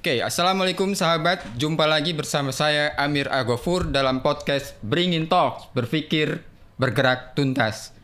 Oke, assalamualaikum sahabat. Jumpa lagi bersama saya Amir Agofur dalam podcast Bringin Talks, berpikir, bergerak, tuntas.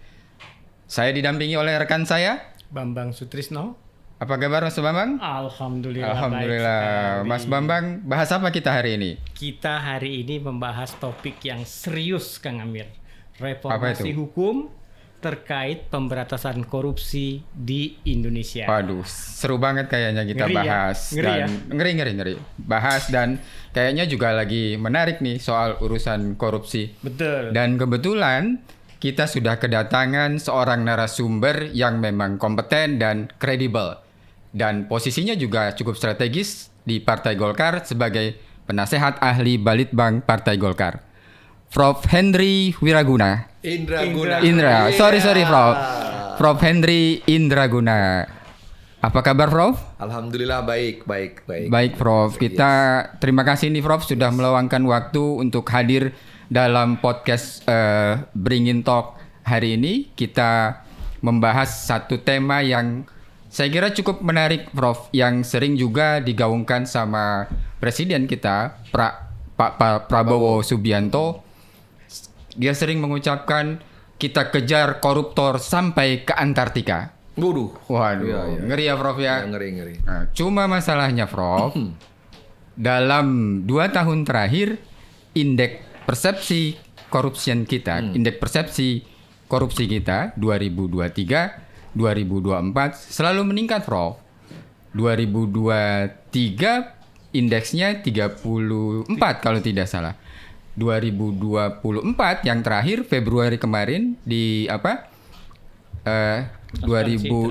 Saya didampingi oleh rekan saya Bambang Sutrisno. Apa kabar Mas Bambang? Alhamdulillah. Alhamdulillah. Baik sekali. Mas Bambang, bahas apa kita hari ini? Kita hari ini membahas topik yang serius, Kang Amir. Apa Reformasi itu? hukum terkait pemberantasan korupsi di Indonesia. Waduh, seru banget kayaknya kita Ngeri ya? bahas. Ngeri Dan ya? ngeri. Bahas dan kayaknya juga lagi menarik nih soal urusan korupsi. Betul. Dan kebetulan kita sudah kedatangan seorang narasumber yang memang kompeten dan kredibel. Dan posisinya juga cukup strategis di Partai Golkar sebagai penasehat ahli Balitbang Partai Golkar. Prof. Henry Wiraguna. Indra. Sorry Prof. Prof. Henry Indraguna. Apa kabar Prof? Alhamdulillah baik. Baik Prof, kita terima kasih nih Prof sudah meluangkan waktu untuk hadir dalam podcast Bringin Talk hari ini. Kita membahas satu tema yang saya kira cukup menarik Prof, yang sering juga digaungkan sama Presiden kita Pak Prabowo Subianto. Dia sering mengucapkan kita kejar koruptor sampai ke Antartika. Waduh, Iya. ngeri ya Prof ya. Ngeri. Nah, cuma masalahnya Prof, dalam 2 tahun terakhir indeks persepsi indeks persepsi korupsi kita 2023, 2024 selalu meningkat Prof. 2023 indeksnya 34 kalau tidak salah. 2024 yang terakhir Februari kemarin di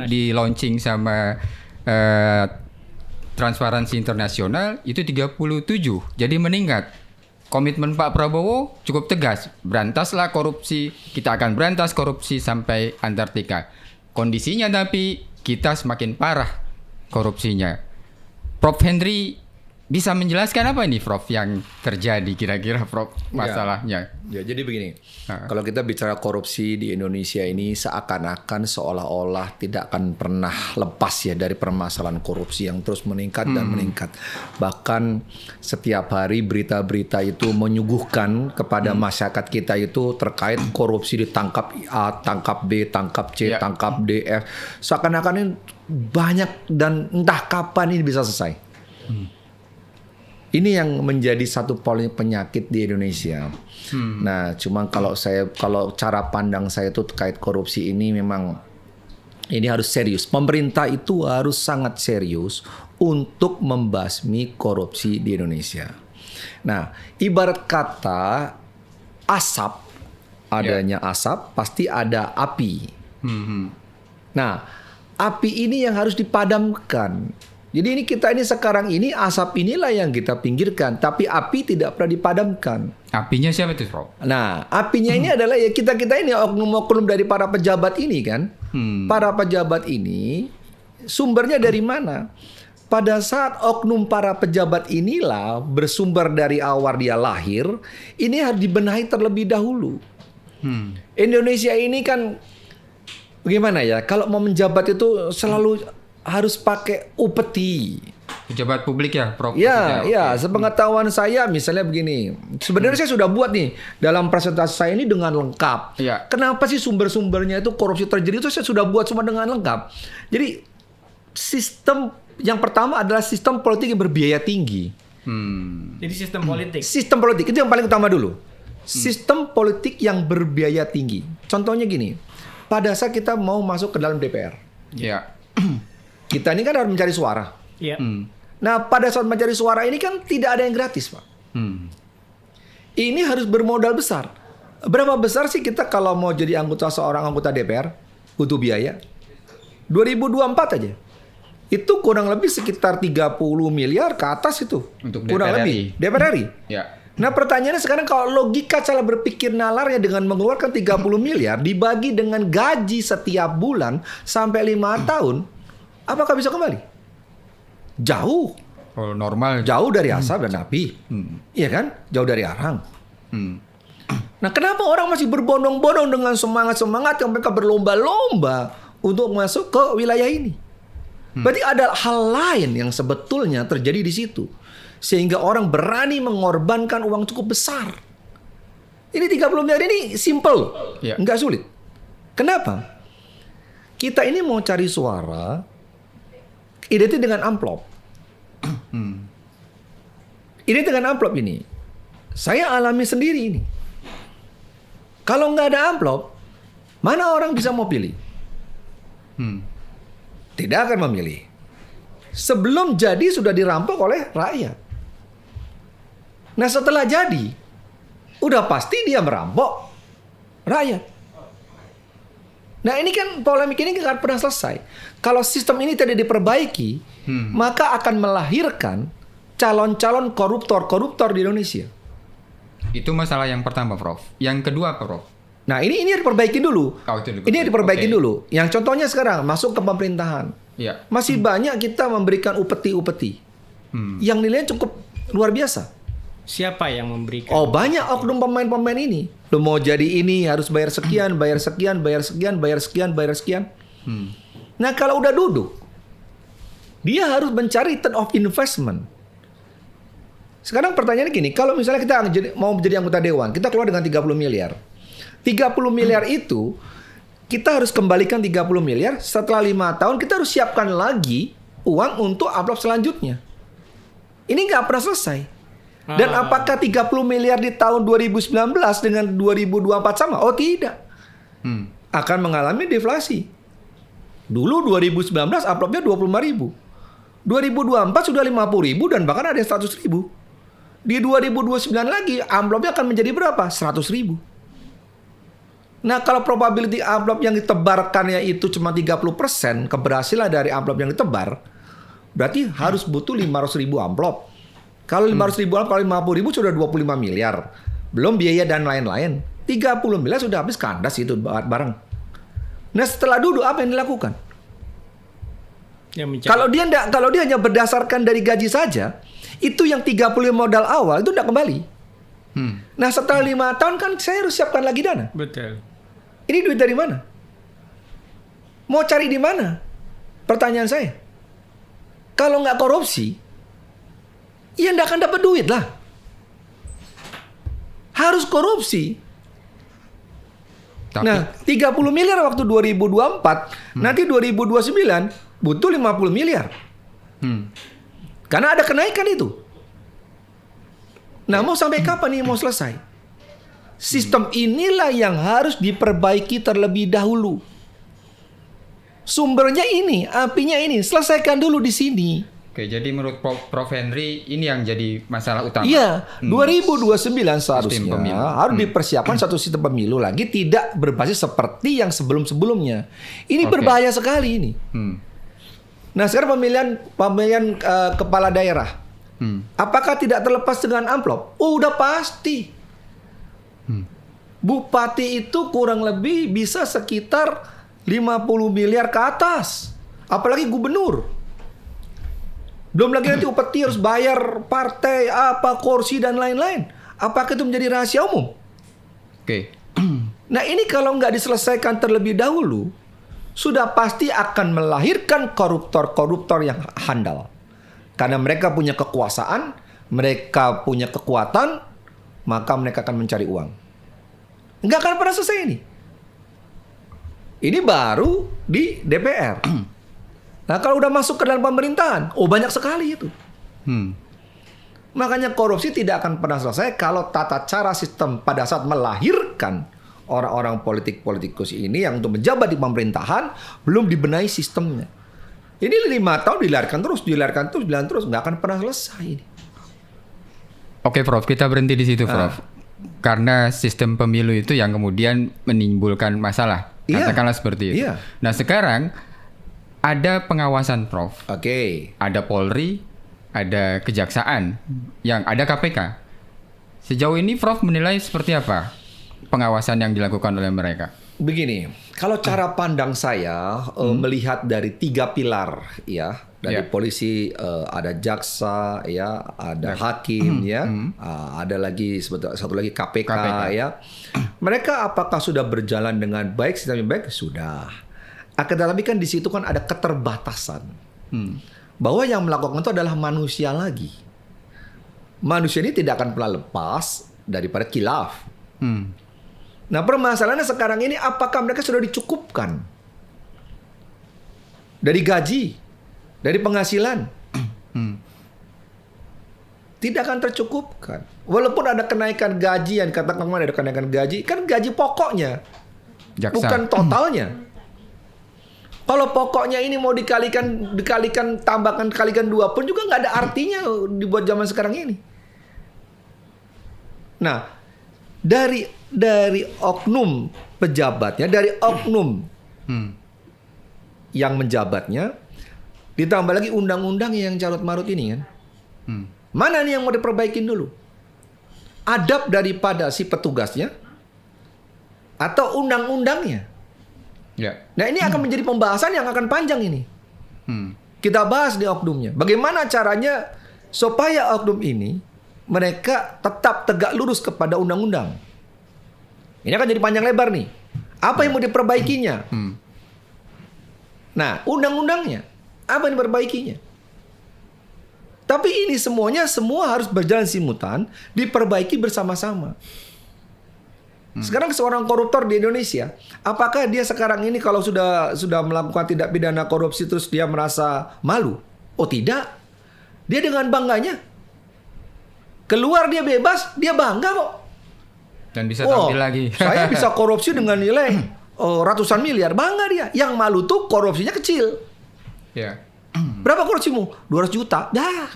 di launching sama Transparansi Internasional itu 37. Jadi meningkat. Komitmen Pak Prabowo cukup tegas. Berantaslah korupsi, kita akan berantas korupsi sampai Antartika. Kondisinya tapi kita semakin parah korupsinya. Prof. Henry bisa menjelaskan apa ini Prof yang terjadi kira-kira Prof masalahnya? Ya, jadi begini. Nah. Kalau kita bicara korupsi di Indonesia ini seakan-akan seolah-olah tidak akan pernah lepas ya dari permasalahan korupsi yang terus meningkat dan meningkat. Bahkan setiap hari berita-berita itu menyuguhkan kepada masyarakat kita itu terkait korupsi, ditangkap A, tangkap B, tangkap C, tangkap D, F. Seakan-akan ini banyak dan entah kapan ini bisa selesai. Ini yang menjadi satu penyakit di Indonesia. Nah, cuman kalau cara pandang saya itu terkait korupsi ini memang ini harus serius. Pemerintah itu harus sangat serius untuk membasmi korupsi di Indonesia. Nah, ibarat kata asap, adanya asap pasti ada api. Nah, api ini yang harus dipadamkan. Jadi kita sekarang ini asap inilah yang kita pinggirkan, tapi api tidak pernah dipadamkan. Apinya siapa itu Prof? Nah, apinya ini adalah ya kita ini oknum-oknum dari para pejabat ini kan. Para pejabat ini sumbernya dari mana? Pada saat oknum para pejabat inilah bersumber dari awal dia lahir, ini harus dibenahi terlebih dahulu. Indonesia ini kan bagaimana ya? Kalau mau menjabat itu selalu harus pakai upeti. Pejabat publik ya, Prof? Ya, Oke. sepengetahuan saya misalnya begini. Sebenarnya saya sudah buat nih dalam presentasi saya ini dengan lengkap. Iya. Kenapa sih sumber-sumbernya itu korupsi terjadi itu saya sudah buat semua dengan lengkap. Jadi sistem yang pertama adalah sistem politik yang berbiaya tinggi. Jadi sistem politik. Sistem politik itu yang paling utama dulu. Sistem politik yang berbiaya tinggi. Contohnya gini. Pada saat kita mau masuk ke dalam DPR. Iya. Kita ini kan harus mencari suara. Iya. Nah, pada saat mencari suara ini kan tidak ada yang gratis, Pak. Ini harus bermodal besar. Berapa besar sih kita kalau mau jadi seorang anggota DPR? Butuh biaya. 2024 aja. Itu kurang lebih sekitar 30 miliar ke atas itu. Untuk kurang DPR lebih. DPR RI. Ya. Nah, pertanyaannya sekarang kalau logika cara berpikir nalarnya dengan mengeluarkan 30 miliar dibagi dengan gaji setiap bulan sampai 5 tahun, apakah bisa kembali? Jauh. Kalau normal. Jauh dari asap dan api. Iya kan? Jauh dari arang. Nah, kenapa orang masih berbondong-bondong dengan semangat-semangat yang mereka berlomba-lomba untuk masuk ke wilayah ini? Berarti ada hal lain yang sebetulnya terjadi di situ. Sehingga orang berani mengorbankan uang cukup besar. Ini 30 miliar ini simple, nggak sulit. Kenapa? Kita ini mau cari suara identik dengan amplop. Ini dengan amplop ini. Saya alami sendiri ini. Kalau nggak ada amplop, mana orang bisa mau pilih? Tidak akan memilih. Sebelum jadi sudah dirampok oleh rakyat. Nah setelah jadi, udah pasti dia merampok rakyat. Nah ini kan polemik ini nggak pernah selesai. Kalau sistem ini tidak diperbaiki, maka akan melahirkan calon-calon koruptor di Indonesia. Itu masalah yang pertama, Prof. Yang kedua, Prof. Nah ini diperbaiki dulu. Ini diperbaiki dulu. Yang contohnya sekarang masuk ke pemerintahan. Masih banyak kita memberikan upeti-upeti yang nilainya cukup luar biasa. Siapa yang memberikan? Oh banyak oknum pemain-pemain ini. Lo mau jadi ini harus bayar sekian, bayar sekian, bayar sekian, bayar sekian, bayar sekian. Nah kalau udah duduk, dia harus mencari return of investment. Sekarang pertanyaannya gini, kalau misalnya kita mau menjadi anggota dewan, kita keluar dengan 30 miliar. 30 miliar itu kita harus kembalikan 30 miliar. Setelah 5 tahun kita harus siapkan lagi uang untuk amplop selanjutnya. Ini nggak pernah selesai. Dan apakah 30 miliar di tahun 2019 dengan 2024 sama? Oh tidak. Akan mengalami deflasi. Dulu 2019 amplopnya 25.000. 2024 sudah 50.000 dan bahkan ada yang 100.000. Di 2029 lagi amplopnya akan menjadi berapa? 100.000. Nah kalau probability amplop yang ditebarkannya itu cuma 30%, keberhasilan dari amplop yang ditebar, berarti harus butuh 500.000 amplop. Kalau 500.000 amplop, kalau 50.000 sudah 25 miliar. Belum biaya dan lain-lain. 30 miliar sudah habis kandas itu barang. Nah setelah duduk apa yang dilakukan? Kalau dia hanya berdasarkan dari gaji saja, itu yang 30 modal awal itu tidak kembali. Nah setelah 5 tahun kan saya harus siapkan lagi dana. Betul. Ini duit dari mana? Mau cari di mana? Pertanyaan saya. Kalau nggak korupsi, ya nggak akan dapat duit lah. Harus korupsi. Nah 30 miliar waktu 2024, nanti 2029 butuh 50 miliar. Karena ada kenaikan itu. Nah mau sampai kapan nih mau selesai? Sistem inilah yang harus diperbaiki terlebih dahulu. Sumbernya ini, apinya ini, selesaikan dulu di sini. Oke, jadi menurut Prof Henry ini yang jadi masalah utama. Iya, 2029 seharusnya harus dipersiapkan satu sistem pemilu lagi tidak berbasis seperti yang sebelum-sebelumnya. Ini berbahaya sekali ini. Nah, sekarang pemilihan kepala daerah. Apakah tidak terlepas dengan amplop? Oh, udah pasti. Bupati itu kurang lebih bisa sekitar 50 miliar ke atas. Apalagi gubernur. Belum lagi nanti upeti harus bayar partai, apa, kursi dan lain-lain. Apakah itu menjadi rahasia umum? Oke. Nah ini kalau nggak diselesaikan terlebih dahulu, sudah pasti akan melahirkan koruptor-koruptor yang handal. Karena mereka punya kekuasaan, mereka punya kekuatan, maka mereka akan mencari uang. Nggak akan pernah selesai ini. Ini baru di DPR. Nah kalau udah masuk ke dalam pemerintahan, oh banyak sekali itu. Makanya korupsi tidak akan pernah selesai kalau tata cara sistem pada saat melahirkan orang-orang politikus ini yang untuk menjabat di pemerintahan belum dibenahi sistemnya. Ini 5 tahun dilarikan terus, nggak akan pernah selesai ini. Oke, Prof, kita berhenti di situ, Prof. Karena sistem pemilu itu yang kemudian menimbulkan masalah. Katakanlah seperti itu. Iya. Nah, sekarang ada pengawasan, Prof. Oke. Ada Polri, ada Kejaksaan, yang ada KPK. Sejauh ini Prof menilai seperti apa pengawasan yang dilakukan oleh mereka? Begini, kalau cara pandang saya melihat dari 3 pilar ya, dari polisi, ada jaksa ya, ada hakim ya, ada lagi satu lagi KPK ya. Mereka apakah sudah berjalan dengan baik, sistemnya baik? Sudah. Akan tetapi kan di situ kan ada keterbatasan. bahwa yang melakukan itu adalah manusia lagi. Manusia ini tidak akan pernah lepas daripada khilaf. Nah, permasalahannya sekarang ini apakah mereka sudah dicukupkan dari gaji, dari penghasilan? Tidak akan tercukupkan. Walaupun ada kenaikan gaji, yang katakan kemarin ada kenaikan gaji, kan gaji pokoknya, Jaksa. bukan totalnya. Kalau pokoknya ini mau dikalikan kalikan 2 pun juga nggak ada artinya dibuat zaman sekarang ini. Nah, dari oknum pejabatnya, dari oknum yang menjabatnya, ditambah lagi undang-undang yang carut marut ini kan. Mana nih yang mau diperbaikin dulu? Adab daripada si petugasnya atau undang-undangnya? Ya. Nah, ini akan menjadi pembahasan yang akan panjang ini. Kita bahas di oknumnya. Bagaimana caranya supaya oknum ini mereka tetap tegak lurus kepada undang-undang. Ini akan jadi panjang lebar nih. Apa yang mau diperbaikinya? Nah, undang-undangnya. Apa yang diperbaikinya? Tapi ini semua harus berjalan simultan, diperbaiki bersama-sama. Sekarang seorang koruptor di Indonesia, apakah dia sekarang ini kalau sudah melakukan tindak pidana korupsi terus dia merasa malu? Oh tidak. Dia dengan bangganya keluar, dia bebas, dia bangga kok. Dan bisa tampil lagi. Saya bisa korupsi dengan nilai ratusan miliar, bangga dia. Yang malu tuh korupsinya kecil. Ya. Berapa korupsimu? 200 juta. Dah.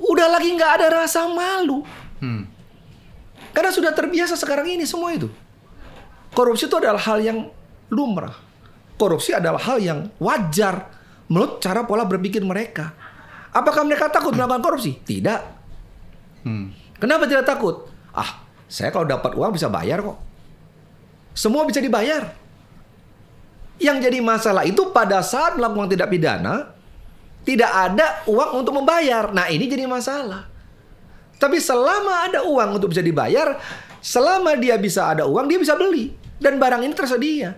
Udah lagi nggak ada rasa malu. Karena sudah terbiasa sekarang ini semua itu. Korupsi itu adalah hal yang lumrah. Korupsi adalah hal yang wajar menurut cara pola berpikir mereka. Apakah mereka takut melakukan korupsi? Tidak. Kenapa tidak takut? Saya kalau dapat uang bisa bayar kok. Semua bisa dibayar. Yang jadi masalah itu pada saat melakukan tindak pidana, tidak ada uang untuk membayar. Nah, ini jadi masalah. Tapi selama ada uang untuk bisa dibayar, selama dia bisa ada uang, dia bisa beli. Dan barang ini tersedia.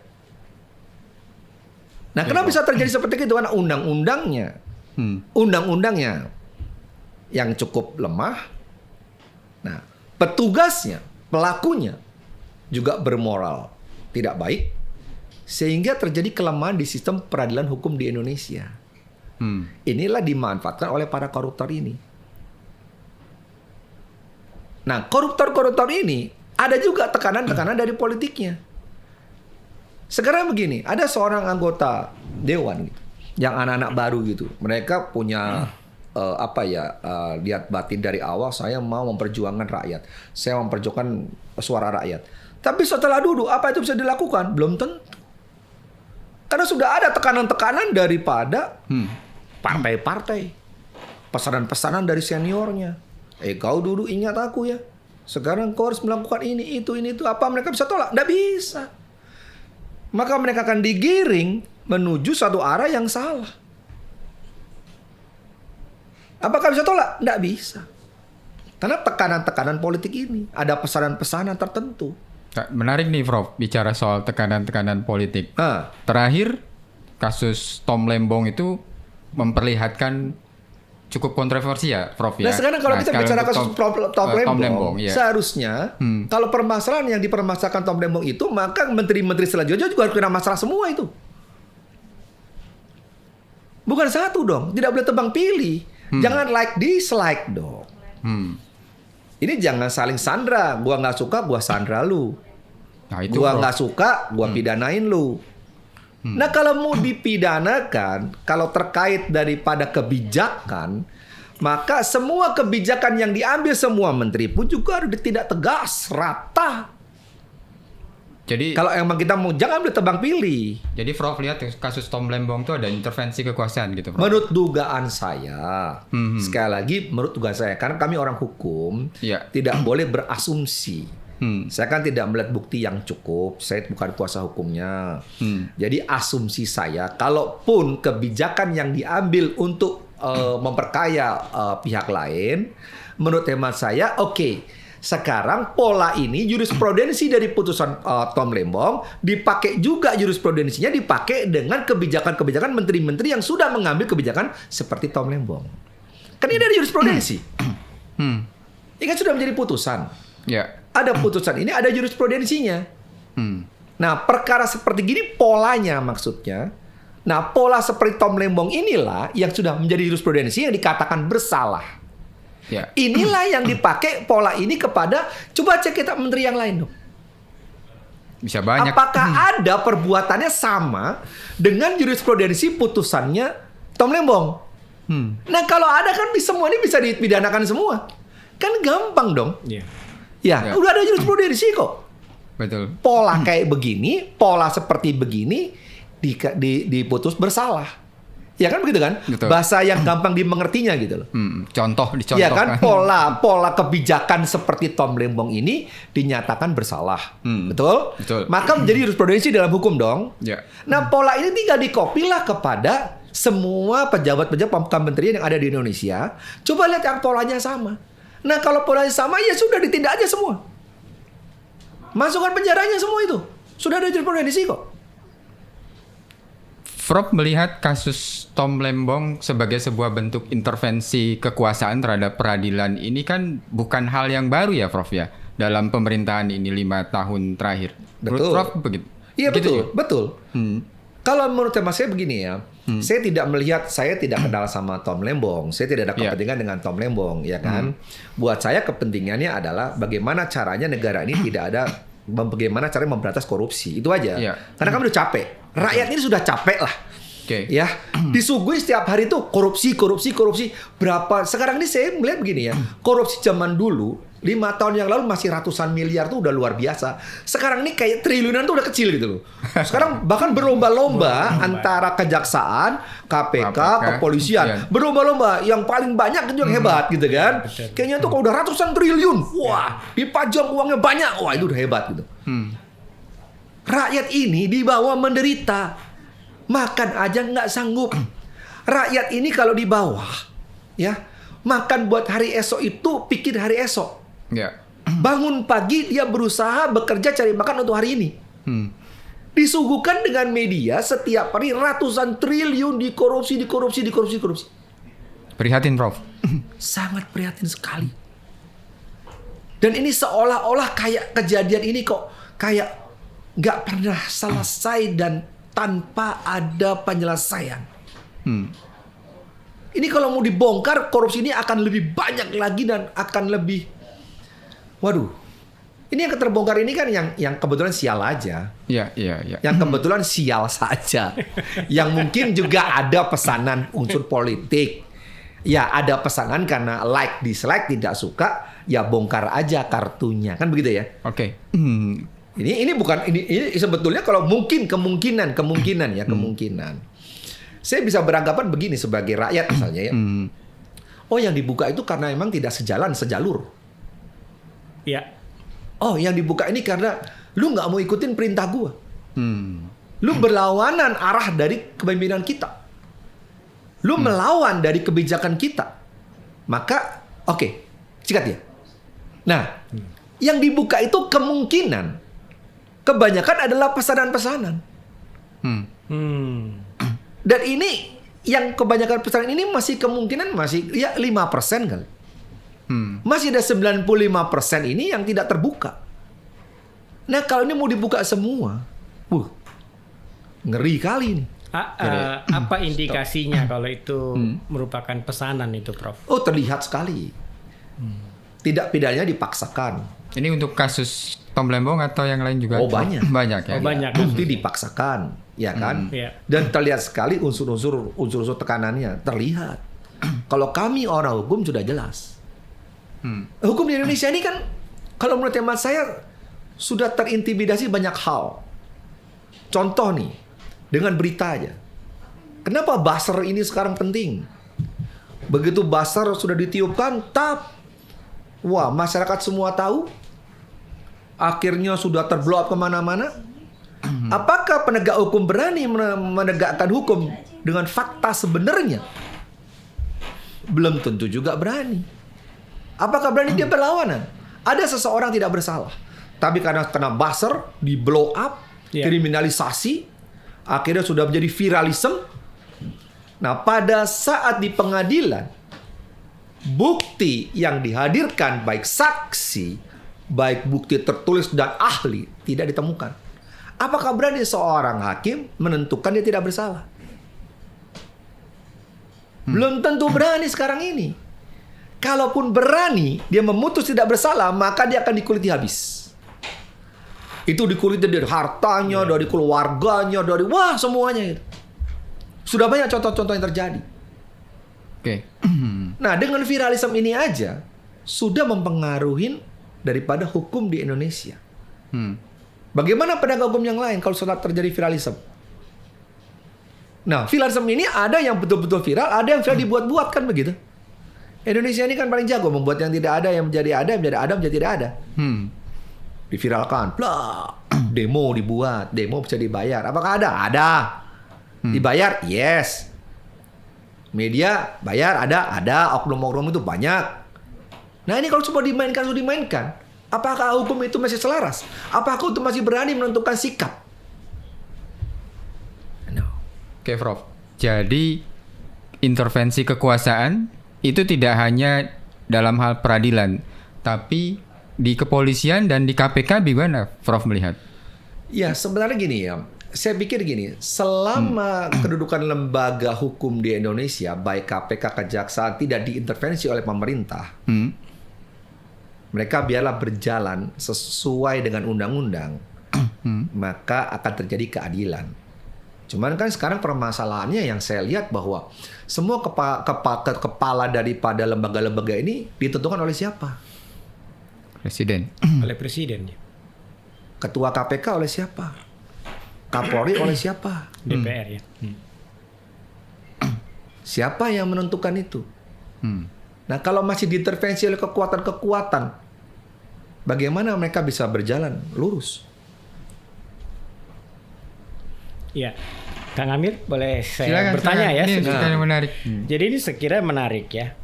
Nah, kenapa bisa terjadi seperti itu? Karena undang-undangnya yang cukup lemah. Nah, petugasnya, pelakunya juga bermoral tidak baik. Sehingga terjadi kelemahan di sistem peradilan hukum di Indonesia. Inilah dimanfaatkan oleh para koruptor ini. Nah, koruptor-koruptor ini ada juga tekanan-tekanan dari politiknya. Sekarang begini, ada seorang anggota dewan gitu, yang anak-anak baru gitu. Mereka punya lihat batin dari awal, saya mau memperjuangkan rakyat. Saya memperjuangkan suara rakyat. Tapi setelah duduk, apa itu bisa dilakukan? Belum tentu. Karena sudah ada tekanan-tekanan daripada partai-partai. Pesanan-pesanan dari seniornya. Kau dulu ingat aku ya. Sekarang kau harus melakukan ini, itu. Apa mereka bisa tolak? Tidak bisa. Maka mereka akan digiring menuju satu arah yang salah. Apakah bisa tolak? Tidak bisa. Karena tekanan-tekanan politik ini. Ada pesanan-pesanan tertentu. Menarik nih Prof, bicara soal tekanan-tekanan politik. Terakhir, kasus Tom Lembong itu memperlihatkan cukup kontroversi ya Prof ya. Nah sekarang kalau kita bicara kasus Tom Lembong, ya. Seharusnya kalau permasalahan yang dipermasalahkan Tom Lembong itu, maka menteri-menteri selanjutnya juga harus kena masalah semua itu. Bukan satu dong, tidak boleh tebang pilih. Jangan like dislike dong. Ini jangan saling sandra. Gua nggak suka, gua sandra lu. Nah, itu gua nggak suka, gua pidanain lu. Nah kalau mau dipidanakan, kalau terkait daripada kebijakan, maka semua kebijakan yang diambil semua menteri pun juga harus tidak tegas, rata. Jadi kalau emang kita mau, jangan boleh tebang pilih. Jadi Prof lihat kasus Tom Lembong itu ada intervensi kekuasaan gitu Prof. Menurut dugaan saya, sekali lagi menurut dugaan saya, karena kami orang hukum, tidak boleh berasumsi. Saya kan tidak melihat bukti yang cukup, saya bukan kuasa hukumnya. Jadi asumsi saya, kalaupun kebijakan yang diambil untuk memperkaya pihak lain, menurut hemat saya, oke. Sekarang pola ini jurisprudensi dari putusan Tom Lembong dipakai juga, jurisprudensinya dipakai dengan kebijakan-kebijakan menteri-menteri yang sudah mengambil kebijakan seperti Tom Lembong. Kan ini ada jurisprudensi. Ini kan sudah menjadi putusan. Ya. Ada putusan ini, ada jurisprudensinya. Nah, perkara seperti gini polanya maksudnya. Nah, pola seperti Tom Lembong inilah yang sudah menjadi jurisprudensi yang dikatakan bersalah. Ya. Inilah yang dipakai pola ini kepada, coba cek kita menteri yang lain dong. Bisa banyak. Apakah ada perbuatannya sama dengan jurisprudensi putusannya Tom Lembong? Nah, kalau ada kan semua ini bisa dipidanakan semua. Kan gampang dong. Iya. Ya, udah ada jurisprudensi kok. Betul. Pola kayak begini, pola seperti begini diputus bersalah. Ya kan begitu kan? Betul. Bahasa yang gampang dimengertinya gitu loh. Contoh dicontohkan. Ya kan, pola kebijakan seperti Tom Lembong ini dinyatakan bersalah. Betul? Betul. Maka menjadi jurisprudensi dalam hukum dong. Ya. Nah, pola ini tinggal dikopilah kepada semua pejabat-pejabat kementerian yang ada di Indonesia. Coba lihat yang polanya sama. Nah, kalau polanya sama, ya sudah ditindak aja semua. Masukkan penjaranya semua itu. Sudah ada jurisprudensi kok. Prof melihat kasus Tom Lembong sebagai sebuah bentuk intervensi kekuasaan terhadap peradilan ini kan bukan hal yang baru ya Prof ya dalam pemerintahan ini 5 tahun terakhir. Menurut Betul. Prof begitu? Iya betul, juga? betul. Kalau menurut tema saya begini ya, saya tidak kenal sama Tom Lembong, saya tidak ada kepentingan dengan Tom Lembong, ya kan? Buat saya kepentingannya adalah bagaimana caranya negara ini bagaimana caranya memberantas korupsi, itu aja. Karena kami udah capek, rakyat ini sudah capek lah. Ya, disuguhi setiap hari tuh korupsi. Berapa? Sekarang ini saya melihat begini ya, korupsi zaman dulu 5 tahun yang lalu masih ratusan miliar tuh udah luar biasa. Sekarang ini kayak triliunan tuh udah kecil gitu loh. Sekarang bahkan berlomba-lomba antara kejaksaan, KPK, kepolisian. Berlomba-lomba yang paling banyak itu yang hebat gitu kan. Kayaknya tuh kalau udah ratusan triliun, wah, dipajang uangnya banyak, wah itu udah hebat gitu. Rakyat ini di bawah menderita. Makan aja nggak sanggup. Rakyat ini kalau di bawah, ya, makan buat hari esok itu pikir hari esok. Bangun pagi dia berusaha bekerja cari makan untuk hari ini. Disuguhkan dengan media setiap hari ratusan triliun dikorupsi. Prihatin Prof. Sangat prihatin sekali. Dan ini seolah-olah kayak kejadian ini kok kayak nggak pernah selesai dan tanpa ada penyelesaian. Ini kalau mau dibongkar, korupsi ini akan lebih banyak lagi dan akan lebih. Waduh, ini yang terbongkar ini kan yang kebetulan sial aja. Iya. Yang kebetulan sial saja. Yang mungkin juga ada pesanan unsur politik. Ya ada pesanan karena like, dislike, tidak suka, ya bongkar aja kartunya, kan begitu ya? Oke. Ini bukan ini sebetulnya kalau kemungkinan. Saya bisa beranggapan begini sebagai rakyat misalnya ya. Oh, yang dibuka itu karena memang tidak sejalur. Ya. Oh, yang dibuka ini karena lu nggak mau ikutin perintah gua. Lu berlawanan arah dari kepemimpinan kita. Lu melawan dari kebijakan kita. Maka oke, sikat ya. Nah, yang dibuka itu kemungkinan kebanyakan adalah pesanan-pesanan. Dan ini yang kebanyakan pesanan ini masih kemungkinan masih ya 5% kali. Masih ada 95% ini yang tidak terbuka. Nah, kalau ini mau dibuka semua, ngeri kali ini. Apa indikasinya kalau itu merupakan pesanan itu, Prof? Oh, terlihat sekali. Tidak pidananya dipaksakan. Ini untuk kasus Tom Lembong atau yang lain juga? Oh, banyak. Banyak ya. Oh, banyak. Bukti dipaksakan, ya kan? Dan terlihat sekali unsur-unsur tekanannya terlihat. Kalau kami orang hukum sudah jelas. Hukum di Indonesia ini kan, kalau menurut hemat saya sudah terintimidasi banyak hal. Contoh nih, dengan berita aja. Kenapa buzzer ini sekarang penting? Begitu buzzer sudah ditiupkan, wah, masyarakat semua tahu. Akhirnya sudah terblow up kemana-mana. Apakah penegak hukum berani menegakkan hukum dengan fakta sebenarnya? Belum tentu juga berani. Apakah berani dia berlawanan? Ada seseorang tidak bersalah, tapi karena kena buzzer, di blow up, kriminalisasi, akhirnya sudah menjadi viralisme. Nah, pada saat di pengadilan, bukti yang dihadirkan baik saksi, baik bukti tertulis dan ahli tidak ditemukan. Apakah berani seorang hakim menentukan dia tidak bersalah? Belum tentu berani sekarang ini. Kalaupun berani, dia memutus tidak bersalah, maka dia akan dikuliti habis. Itu dikuliti dari hartanya, dari keluarganya, dari semuanya itu. Sudah banyak contoh-contoh yang terjadi. Oke. Nah, dengan viralisme ini aja sudah mempengaruhi daripada hukum di Indonesia. Bagaimana penegak hukum yang lain kalau sudah terjadi viralisme? Nah, viralisme ini ada yang betul-betul viral, ada yang viral dibuat-buat, kan begitu. Indonesia ini kan paling jago membuat yang tidak ada yang menjadi ada, yang menjadi ada menjadi tidak ada. Diviralkan, demo dibuat, demo bisa dibayar. Apakah ada? Ada. Dibayar? Yes. Media bayar? Ada. Oknum-oknum itu banyak. Nah, ini kalau cuma dimainkan, apakah hukum itu masih selaras? Apakah hukum masih berani menentukan sikap? Oke, Prof. Jadi intervensi kekuasaan itu tidak hanya dalam hal peradilan, tapi di kepolisian dan di KPK bagaimana, Prof melihat? Ya, sebenarnya gini ya. Saya pikir gini, selama kedudukan lembaga hukum di Indonesia, baik KPK, Kejaksaan, tidak diintervensi oleh pemerintah, mereka biarlah berjalan sesuai dengan undang-undang, maka akan terjadi keadilan. Cuman kan sekarang permasalahannya yang saya lihat bahwa semua kepala daripada lembaga-lembaga ini ditentukan oleh siapa? Presiden. Oleh presiden. Ketua KPK oleh siapa? Kapolri oleh siapa? DPR ya. Siapa yang menentukan itu? Nah, kalau masih diintervensi oleh kekuatan-kekuatan, bagaimana mereka bisa berjalan lurus? Ya, Kang Amir, boleh saya Silakan, bertanya ya? Ini sekali menarik. Jadi ini sekiranya menarik ya.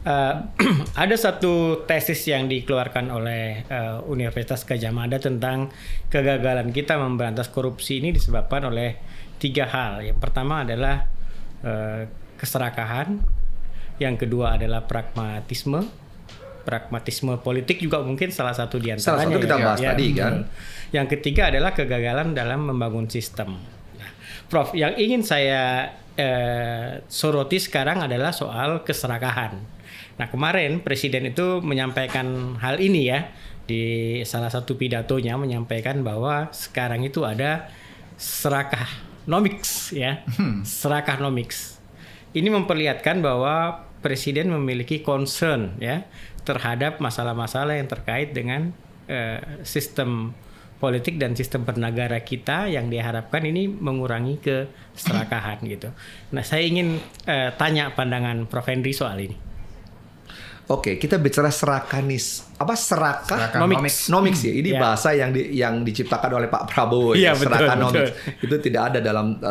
Ada satu tesis yang dikeluarkan oleh Universitas Gadjah Mada tentang kegagalan kita memberantas korupsi ini disebabkan oleh 3 hal. Yang pertama adalah keserakahan, yang kedua adalah pragmatisme politik juga mungkin salah satu di antaranya. Salah satu kita bahas tadi kan. Yang ketiga adalah kegagalan dalam membangun sistem. Prof, yang ingin saya soroti sekarang adalah soal keserakahan. Nah, kemarin Presiden itu menyampaikan hal ini ya, di salah satu pidatonya menyampaikan bahwa sekarang itu ada serakanomics ya, serakanomics. Ini memperlihatkan bahwa Presiden memiliki concern ya terhadap masalah-masalah yang terkait dengan sistem politik dan sistem bernegara kita yang diharapkan ini mengurangi keserakahan gitu. Nah, saya ingin tanya pandangan Prof Henry soal ini. Oke, kita bicara serakanomics ya. Ini bahasa yang diciptakan oleh Pak Prabowo ya. Serakanomics itu tidak ada dalam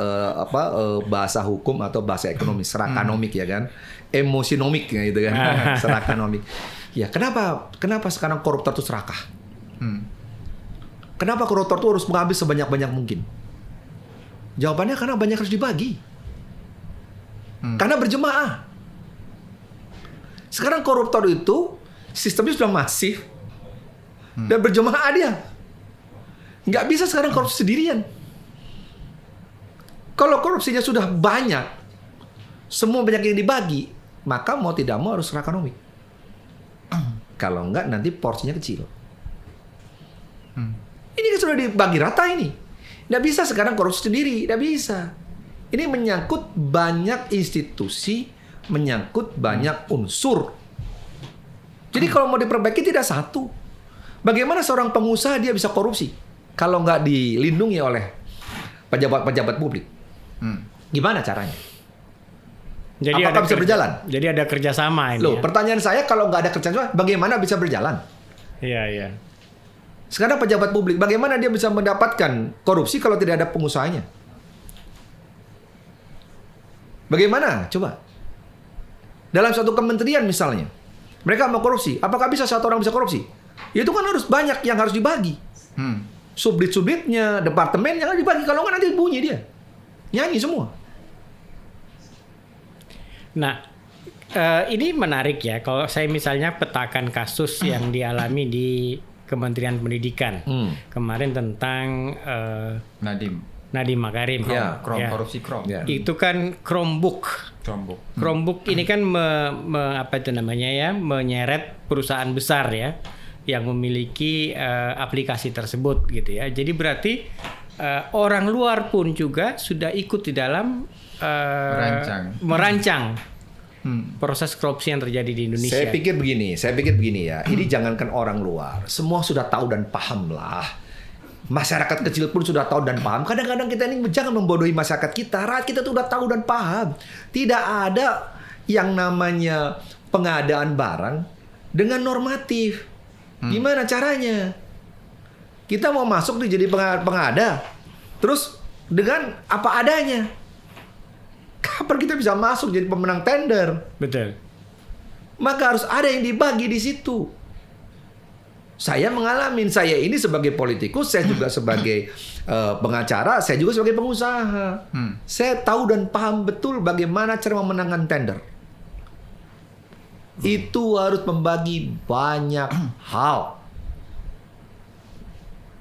bahasa hukum atau bahasa ekonomi. Serakanomik ya kan. Emosinomik ya itu kan. Serakanomik. Ya, kenapa sekarang koruptor itu serakah? Kenapa koruptor itu harus mengambil sebanyak-banyak mungkin? Jawabannya karena banyak harus dibagi. Karena berjemaah. Sekarang koruptor itu sistemnya sudah masif dan berjemaah dia. Nggak bisa sekarang korupsi sendirian. Kalau korupsinya sudah banyak, semua banyak yang dibagi, maka mau tidak mau harus serakanomik. Kalau enggak nanti porsinya kecil. Ini kan sudah dibagi rata ini. Nggak bisa sekarang korupsi sendiri. Nggak bisa. Ini menyangkut banyak institusi, menyangkut banyak unsur. Jadi kalau mau diperbaiki tidak satu. Bagaimana seorang pengusaha dia bisa korupsi kalau nggak dilindungi oleh pejabat-pejabat publik? Gimana caranya? Jadi apakah bisa berjalan? Jadi ada kerjasama ini. Loh, pertanyaan saya kalau nggak ada kerjasama, bagaimana bisa berjalan? Iya. Sekarang pejabat publik, bagaimana dia bisa mendapatkan korupsi kalau tidak ada pengusahanya? Bagaimana? Coba. Dalam satu kementerian misalnya, mereka mau korupsi. Apakah bisa satu orang bisa korupsi? Itu kan harus banyak yang harus dibagi. Subdit-subditnya, departemen yang harus dibagi. Kalau nggak nanti bunyi dia. Nyanyi semua. Nah, ini menarik ya. Kalau saya misalnya petakan kasus yang dialami di Kementerian Pendidikan kemarin tentang Nadiem Makarim, korupsi Chrome. Ya. itu kan Chromebook. Chromebook ini kan menyeret perusahaan besar ya yang memiliki aplikasi tersebut gitu ya. Jadi berarti orang luar pun juga sudah ikut di dalam merancang proses korupsi yang terjadi di Indonesia. Saya pikir begini ya. Ini jangankan orang luar, semua sudah tahu dan paham lah. Masyarakat kecil pun sudah tahu dan paham. Kadang-kadang kita ini jangan membodohi masyarakat kita. Rakyat kita tuh udah tahu dan paham. Tidak ada yang namanya pengadaan barang dengan normatif. Gimana caranya? Kita mau masuk nih jadi pengada, terus dengan apa adanya. Kapan kita bisa masuk jadi pemenang tender? Betul. Maka harus ada yang dibagi di situ. Saya mengalami, saya ini sebagai politikus, saya juga sebagai pengacara, saya juga sebagai pengusaha. Saya tahu dan paham betul bagaimana cara memenangkan tender. Itu harus membagi banyak hal.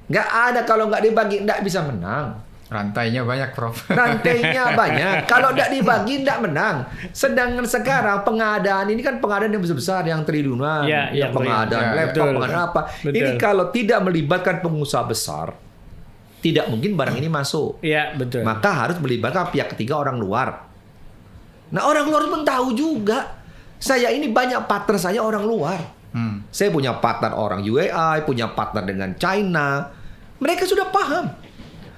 Nggak ada kalau nggak dibagi nggak bisa menang. Rantainya banyak, Prof. Rantainya banyak. Kalau nggak dibagi nggak menang. Sedangkan sekarang pengadaan ini kan pengadaan yang besar-besar, yang triliunan, yang pengadaan laptop, pengadaan apa. Betul. Ini kalau tidak melibatkan pengusaha besar, tidak mungkin barang ini masuk. Iya, betul. Maka harus melibatkan pihak ketiga, orang luar. Nah, orang luar pun tahu juga. Saya ini banyak partner saya orang luar. Saya punya partner orang UAE, punya partner dengan China. Mereka sudah paham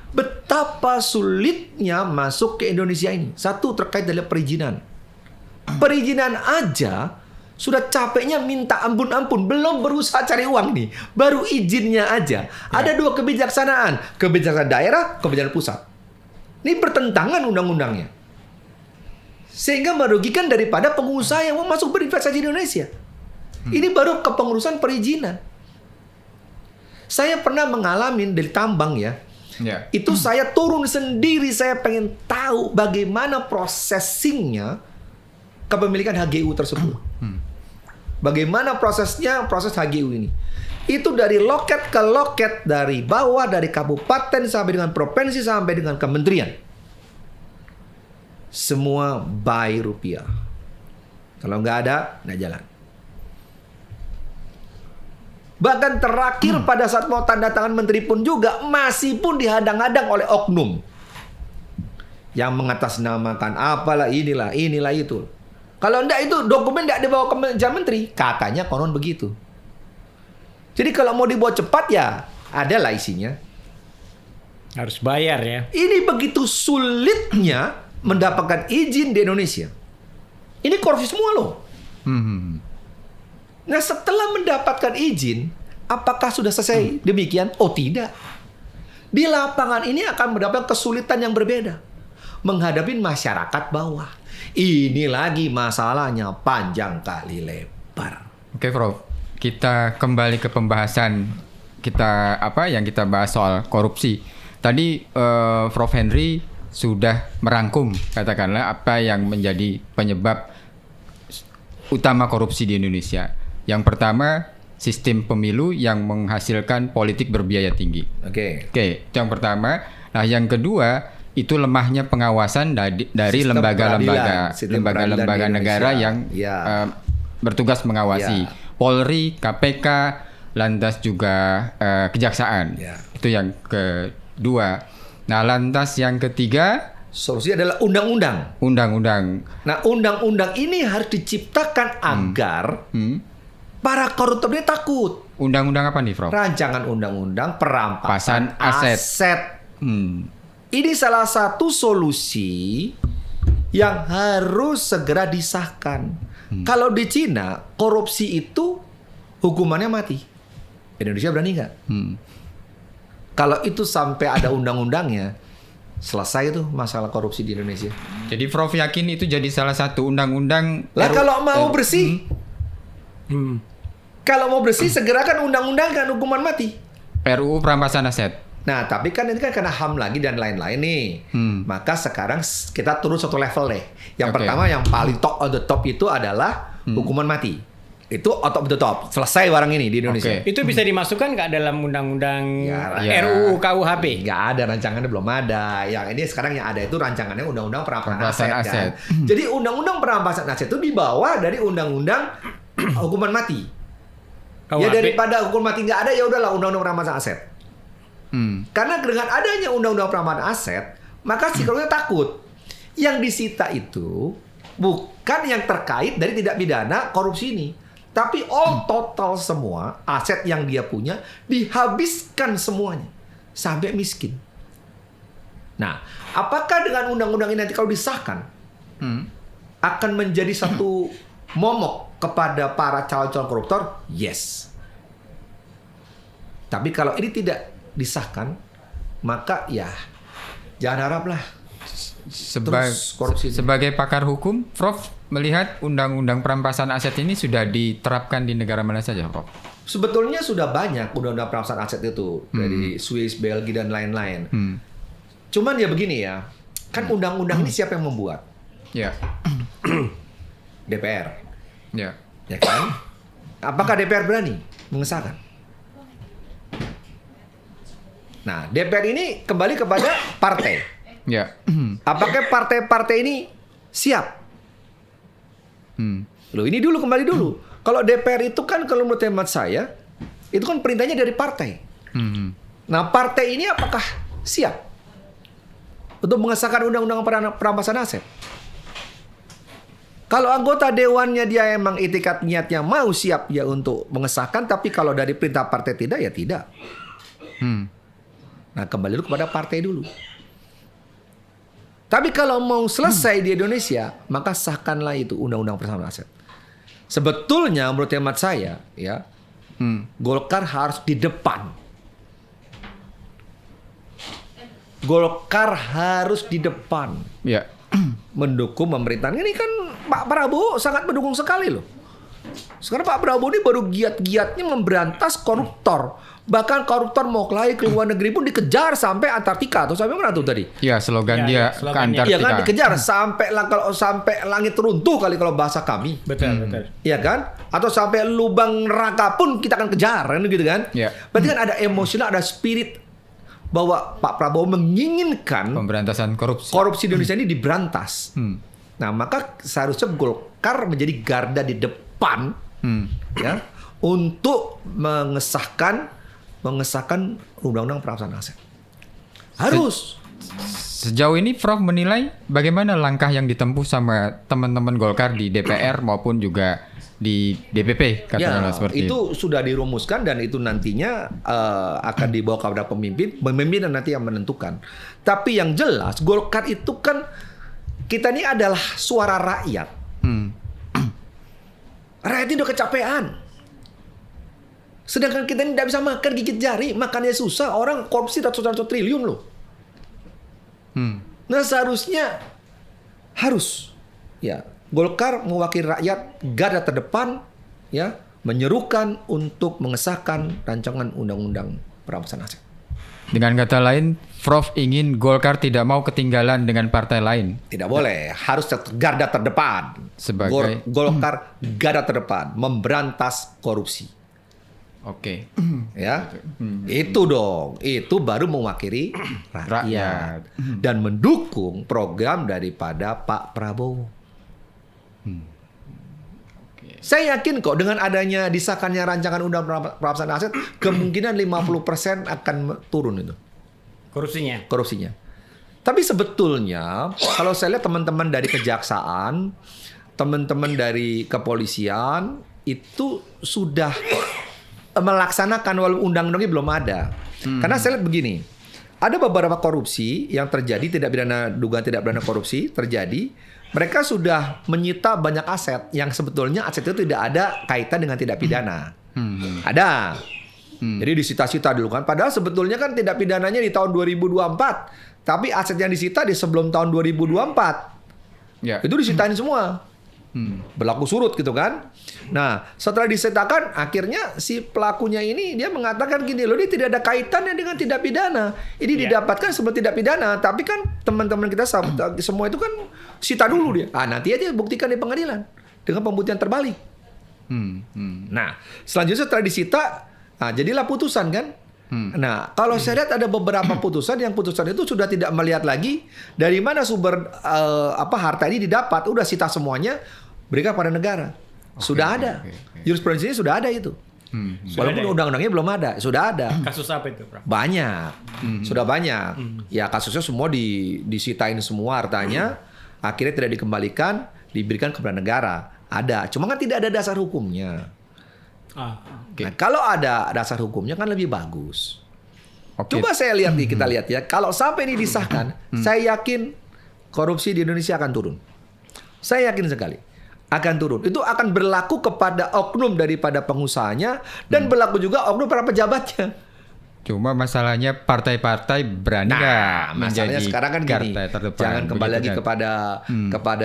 betapa sulitnya masuk ke Indonesia ini. Satu, terkait dengan perizinan. Perizinan aja sudah capeknya minta ampun-ampun, belum berusaha cari uang nih. Baru izinnya aja. Ada dua kebijaksanaan, kebijaksanaan daerah, kebijaksanaan pusat. Ini bertentangan undang-undangnya. Sehingga merugikan daripada pengusaha yang mau masuk berinvestasi di Indonesia. Ini baru kepengurusan perizinan. Saya pernah mengalami dari tambang ya. Itu saya turun sendiri, saya pengen tahu bagaimana processingnya kepemilikan HGU tersebut. Bagaimana prosesnya, proses HGU ini. Itu dari loket ke loket, dari bawah, dari kabupaten sampai dengan provinsi, sampai dengan kementerian. Semua buy rupiah. Kalau nggak ada, nggak jalan. Bahkan terakhir pada saat mau tanda tangan menteri pun juga masih pun dihadang-hadang oleh oknum yang mengatasnamakan apalah inilah itu. Kalau enggak itu dokumen enggak dibawa ke meja menteri, katanya konon begitu. Jadi kalau mau dibawa cepat ya adalah isinya. Harus bayar ya. Ini begitu sulitnya mendapatkan izin di Indonesia. Ini korupsi semua loh. Nah, setelah mendapatkan izin, apakah sudah selesai demikian? Oh, tidak. Di lapangan ini akan mendapat kesulitan yang berbeda. Menghadapi masyarakat bawah. Ini lagi masalahnya panjang kali lebar. Oke, Prof. Kita kembali ke pembahasan kita yang kita bahas soal korupsi. Tadi Prof Henry sudah merangkum katakanlah apa yang menjadi penyebab utama korupsi di Indonesia. Yang pertama, sistem pemilu yang menghasilkan politik berbiaya tinggi. Oke, itu yang pertama. Nah, yang kedua, itu lemahnya pengawasan dari lembaga-lembaga negara yang bertugas mengawasi. Polri, KPK, lantas juga kejaksaan. Itu yang kedua. Nah, lantas yang ketiga, solusinya adalah undang-undang. Nah, undang-undang ini harus diciptakan agar para koruptor ini takut. Undang-undang apa nih, Prof? Rancangan undang-undang perampasan aset. Ini salah satu solusi yang harus segera disahkan. Kalau di Cina, korupsi itu hukumannya mati. Indonesia berani nggak? Kalau itu sampai ada undang-undangnya, selesai tuh masalah korupsi di Indonesia. Jadi Prof yakin itu jadi salah satu undang-undang. Lah kalau mau bersih. Kalau mau bersih segerakan undang-undangkan hukuman mati. RUU perampasan aset. Nah, tapi kan ini kan kena HAM lagi dan lain-lain nih. Maka sekarang kita turun satu level deh. Yang pertama yang paling top on the top itu adalah hukuman mati. Itu out of the top. Selesai barang ini di Indonesia. Itu bisa dimasukkan nggak dalam undang-undang Ya. RUU KUHP? Nggak ada, rancangannya belum ada. Yang ini sekarang yang ada itu rancangannya undang-undang perampasan Perampasan aset. aset. Kan? Jadi undang-undang perampasan aset itu dibawa dari undang-undang hukuman mati. KUHP. Ya daripada hukuman mati nggak ada, ya udahlah undang-undang perampasan aset. Karena dengan adanya undang-undang perampasan aset, maka si koruptor takut. Yang disita itu bukan yang terkait dari tindak pidana korupsi ini, tapi all total semua aset yang dia punya dihabiskan semuanya sampai miskin. Nah, apakah dengan undang-undang ini nanti kalau disahkan akan menjadi satu momok kepada para calon-calon koruptor? Yes. Tapi kalau ini tidak disahkan, maka ya jangan haraplah terus korupsi. Sebagai pakar hukum, Prof melihat undang-undang perampasan aset ini sudah diterapkan di negara mana saja, Prof? Sebetulnya sudah banyak undang-undang perampasan aset itu dari Swiss, Belgia dan lain-lain. Cuman ya begini ya, kan undang-undang ini siapa yang membuat? Ya. DPR, Ya. ya kan? Apakah DPR berani mengesahkan? Nah, DPR ini kembali kepada partai. Ya. Apakah partai-partai ini siap? Loh, ini dulu kembali dulu. Kalau DPR itu kan kalau menurut hemat saya, itu kan perintahnya dari partai. Nah, partai ini apakah siap untuk mengesahkan undang-undang perampasan aset? Kalau anggota dewannya dia emang itikat niatnya mau siap ya untuk mengesahkan, tapi kalau dari perintah partai tidak, ya tidak. Nah, kembali dulu kepada partai dulu. Tapi kalau mau selesai di Indonesia, maka sahkanlah itu undang-undang perampasan aset. Sebetulnya menurut hemat saya, ya, Golkar harus di depan. Golkar harus di depan. Ya. Mendukung pemerintahan. Ini kan Pak Prabowo sangat mendukung sekali loh. Sekarang Pak Prabowo ini baru giat-giatnya memberantas koruptor. Bahkan koruptor mau lari ke luar negeri pun dikejar sampai Antartika atau sampai mana tuh tadi? Ya, slogan dia ke slogannya. Antartika. Iya kan dikejar kalau sampai langit runtuh kali kalau bahasa kami. Betul. Iya kan? Atau sampai lubang neraka pun kita akan kejar kan gitu kan? Iya. Berarti kan ada emosional, ada spirit bahwa Pak Prabowo menginginkan Pemberantasan korupsi. korupsi di Indonesia ini diberantas. Nah, maka seharusnya Golkar menjadi garda di depan ya untuk mengesahkan undang-undang perampasan aset. Harus. Sejauh ini Prof menilai bagaimana langkah yang ditempuh sama teman-teman Golkar di DPR maupun juga di DPP katakanlah seperti itu sudah dirumuskan dan itu nantinya akan dibawa kepada pemimpin dan nanti yang menentukan. Tapi yang jelas Golkar itu kan kita ini adalah suara rakyat. Rakyat ini udah kecapean. Sedangkan kita ini tidak bisa makan gigit jari, makannya susah. Orang korupsi ratus-ratus triliun loh. Nah seharusnya harus ya Golkar mewakili rakyat garda terdepan ya menyerukan untuk mengesahkan rancangan undang-undang perampasan aset. Dengan kata lain, Prof ingin Golkar tidak mau ketinggalan dengan partai lain. Tidak boleh, harus garda terdepan. Sebagai Golkar garda terdepan memberantas korupsi. Oke. Ya, itu dong, itu baru mewakili rakyat dan mendukung program daripada Pak Prabowo. Saya yakin kok dengan adanya disahkannya rancangan undang perampasan aset, kemungkinan 50% akan turun itu korupsinya. Tapi sebetulnya kalau saya lihat teman-teman dari kejaksaan, teman-teman dari kepolisian itu sudah melaksanakan walaupun undang-undangnya belum ada. Karena saya lihat begini, ada beberapa korupsi yang terjadi, dugaan tidak pidana korupsi terjadi. Mereka sudah menyita banyak aset yang sebetulnya aset itu tidak ada kaitan dengan tindak pidana. Ada. Jadi disita-sita dulu kan. Padahal sebetulnya kan tindak pidananya di tahun 2024. Tapi aset yang disita di sebelum tahun 2024. Ya. Itu disitain semua. Berlaku surut gitu kan. Nah, setelah disetakan, akhirnya si pelakunya ini dia mengatakan gini, loh dia tidak ada kaitannya dengan tindak pidana. Ini didapatkan sebelum tindak pidana, tapi kan teman-teman kita semua itu kan sita dulu dia. Nanti aja buktikan di pengadilan dengan pembuktian terbalik. Nah, selanjutnya setelah disita, jadilah putusan kan. Nah, kalau saya lihat ada beberapa putusan yang putusan itu sudah tidak melihat lagi dari mana sumber harta ini didapat, udah sita semuanya, berikan pada negara. Sudah ada. Jurisprudensinya sudah ada itu. Walaupun undang-undangnya belum ada, sudah ada. Kasus apa itu, Prof? Banyak. Sudah banyak. Ya kasusnya semua disitain semua hartanya, akhirnya tidak dikembalikan, diberikan kepada negara. Ada, cuma kan tidak ada dasar hukumnya. Nah, kalau ada dasar hukumnya kan lebih bagus. Coba kita lihat ya. Kalau sampai ini disahkan, saya yakin korupsi di Indonesia akan turun. Saya yakin sekali akan turun. Itu akan berlaku kepada oknum daripada pengusahanya dan berlaku juga oknum para pejabatnya. Cuma masalahnya partai-partai berani nggak masalahnya sekarang kan gini, jangan kembali lagi kepada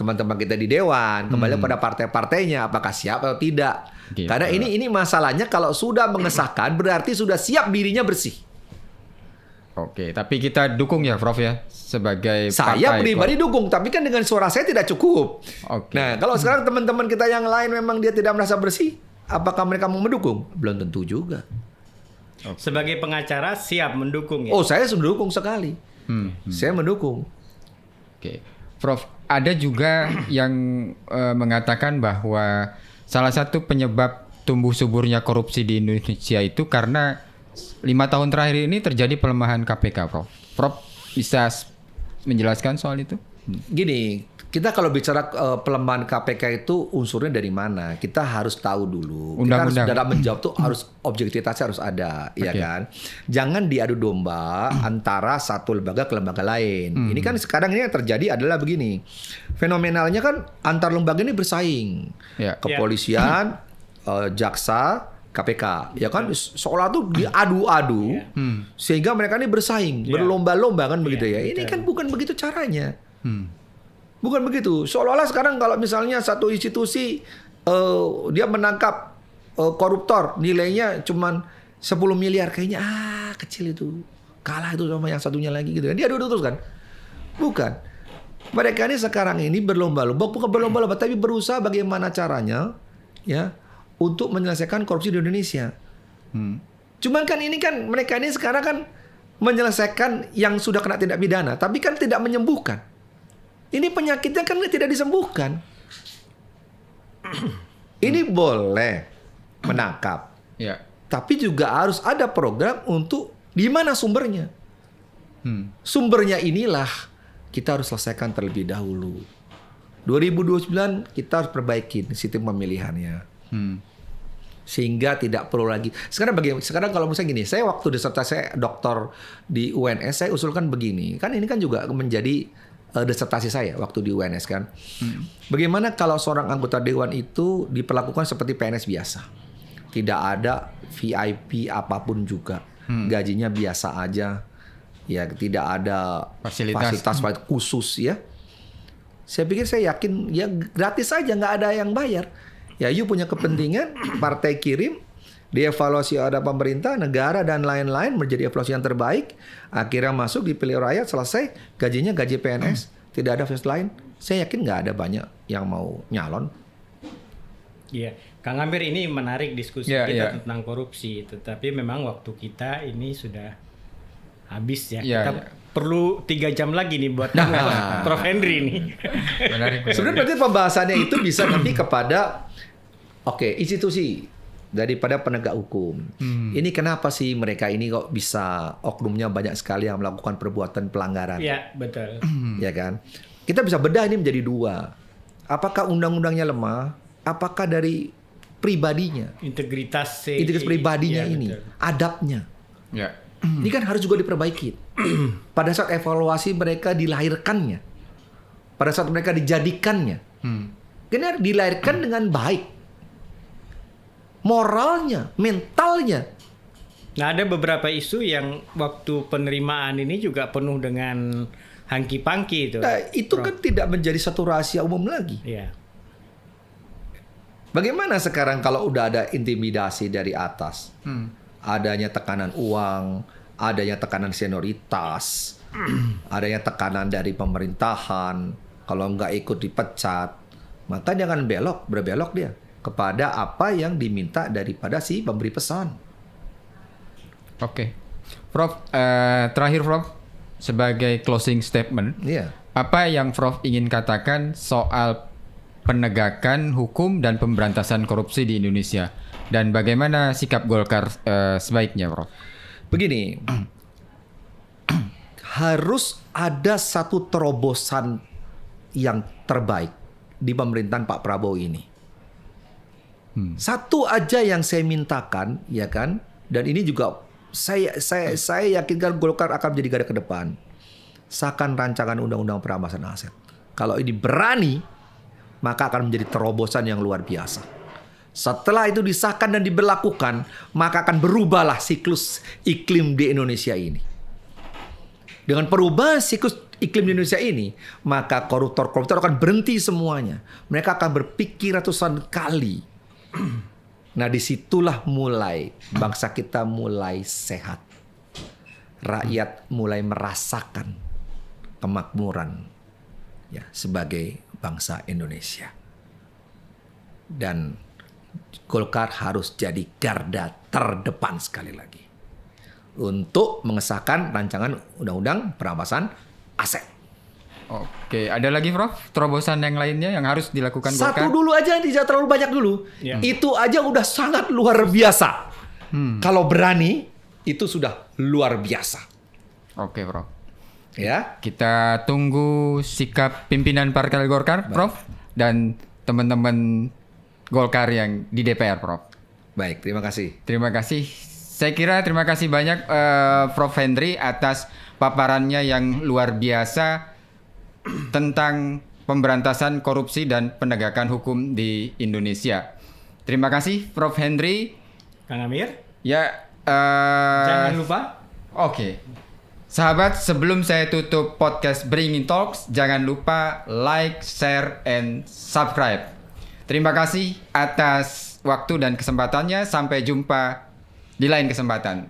teman-teman kita di Dewan, kembali kepada partai-partainya apakah siap atau tidak. Gitu. Karena ini masalahnya kalau sudah mengesahkan berarti sudah siap dirinya bersih. Oke, tapi kita dukung ya Prof ya sebagai saya pribadi dukung, tapi kan dengan suara saya tidak cukup. Nah, kalau sekarang teman-teman kita yang lain memang dia tidak merasa bersih, apakah mereka mau mendukung? Belum tentu juga. Sebagai pengacara siap mendukung ya? Oh, saya mendukung sekali. Saya mendukung. Oke, Prof, ada juga yang mengatakan bahwa salah satu penyebab tumbuh suburnya korupsi di Indonesia itu karena 5 tahun terakhir ini terjadi pelemahan KPK, Prof. Prof bisa menjelaskan soal itu? Gini, kita kalau bicara pelemahan KPK itu unsurnya dari mana? Kita harus tahu dulu. Kita harus dalam menjawab tuh harus objektivitasnya harus ada, ya kan? Jangan diadu domba antara satu lembaga ke lembaga lain. Ini kan sekarang ini yang terjadi adalah begini. Fenomenalnya kan antar lembaga ini bersaing. Kepolisian, jaksa, KPK, ya kan seolah tuh diadu-adu sehingga mereka ini bersaing, berlomba-lomba kan begitu ya. Ini kan bukan begitu caranya. Bukan begitu. Seolah-olah sekarang kalau misalnya satu institusi dia menangkap koruptor nilainya cuman 10 miliar kayaknya kecil itu. Kalah itu sama yang satunya lagi gitu kan. Dia adu terus kan? Bukan. Mereka ini sekarang ini berlomba-lomba, bukan berlomba-lomba tapi berusaha bagaimana caranya ya untuk menyelesaikan korupsi di Indonesia. Cuman kan ini kan mereka ini sekarang kan menyelesaikan yang sudah kena tindak pidana, tapi kan tidak menyembuhkan. Ini penyakitnya kan tidak disembuhkan. Ini boleh menangkap, tapi juga harus ada program untuk di mana sumbernya. Sumbernya inilah kita harus selesaikan terlebih dahulu. 2029 kita harus perbaiki sistem pemilihannya. Sehingga tidak perlu lagi. Sekarang kalau misalnya gini, saya waktu disertasi saya doktor di UNS, saya usulkan begini. Kan ini kan juga menjadi disertasi saya waktu di UNS kan. Bagaimana kalau seorang anggota dewan itu diperlakukan seperti PNS biasa? Tidak ada VIP apapun juga. Gajinya biasa aja. Ya, tidak ada fasilitas khusus ya. Saya pikir saya yakin ya gratis saja, nggak ada yang bayar. Ya, you punya kepentingan, partai kirim, dievaluasi ada pemerintah, negara dan lain-lain menjadi evaluasi yang terbaik. Akhirnya masuk dipilih rakyat, selesai gajinya gaji PNS, tidak ada fasilitas lain. Saya yakin nggak ada banyak yang mau nyalon. Iya, Kang Amir, ini menarik diskusi kita tentang korupsi. Tetapi memang waktu kita ini sudah habis ya. Kita perlu 3 jam lagi nih buat Prof Henry nih. Sebenarnya berarti pembahasannya itu bisa nanti kepada institusi daripada penegak hukum. Ini kenapa sih mereka ini kok bisa oknumnya banyak sekali yang melakukan perbuatan pelanggaran? Iya, betul. Ya kan? Kita bisa bedah ini menjadi 2. Apakah undang-undangnya lemah? Apakah dari pribadinya? Integritas pribadinya ini, betul. Adabnya. Ya. Ini kan harus juga diperbaiki. Pada saat evaluasi mereka dilahirkannya. Pada saat mereka dijadikannya. Karena dilahirkan dengan baik. Moralnya, mentalnya. Nah, ada beberapa isu yang waktu penerimaan ini juga penuh dengan hangki-pangki itu. Nah, itu kan tidak menjadi satu rahasia umum lagi. Iya. Bagaimana sekarang kalau udah ada intimidasi dari atas? Adanya tekanan uang, adanya tekanan senioritas, adanya tekanan dari pemerintahan, kalau nggak ikut dipecat, maka jangan berbelok dia kepada apa yang diminta daripada si pemberi pesan. Oke. Prof, terakhir Prof, sebagai closing statement, Iya. apa yang Prof ingin katakan soal penegakan hukum dan pemberantasan korupsi di Indonesia? Dan bagaimana sikap Golkar sebaiknya, Prof? Begini, harus ada satu terobosan yang terbaik di pemerintahan Pak Prabowo ini. Satu aja yang saya mintakan, ya kan? Dan ini juga saya yakinkan Golkar akan menjadi garda ke depan. Sahkan rancangan undang-undang perampasan aset. Kalau ini berani, maka akan menjadi terobosan yang luar biasa. Setelah itu disahkan dan diberlakukan, maka akan berubahlah siklus iklim di Indonesia ini. Dengan perubahan siklus iklim di Indonesia ini, maka koruptor-koruptor akan berhenti semuanya. Mereka akan berpikir ratusan kali. Nah, disitulah mulai bangsa kita mulai sehat. Rakyat mulai merasakan kemakmuran ya sebagai bangsa Indonesia. Dan Golkar harus jadi garda terdepan sekali lagi untuk mengesahkan rancangan undang-undang perampasan aset. Oke, ada lagi Prof? Terobosan yang lainnya yang harus dilakukan Golkar? Satu dulu aja, tidak terlalu banyak dulu. Itu aja udah sangat luar biasa. Kalau berani, itu sudah luar biasa. Oke, Prof. Ya. Kita tunggu sikap pimpinan Partai Golkar, Prof, dan teman-teman Golkar yang di DPR, Prof. Baik, terima kasih. Terima kasih. Saya kira terima kasih banyak Prof Henry atas paparannya yang luar biasa tentang pemberantasan korupsi dan penegakan hukum di Indonesia. Terima kasih Prof Henry. Kang Amir. Ya. Jangan lupa. Oke. Sahabat, sebelum saya tutup podcast Bringing Talks, jangan lupa like, share, and subscribe. Terima kasih atas waktu dan kesempatannya. Sampai jumpa di lain kesempatan.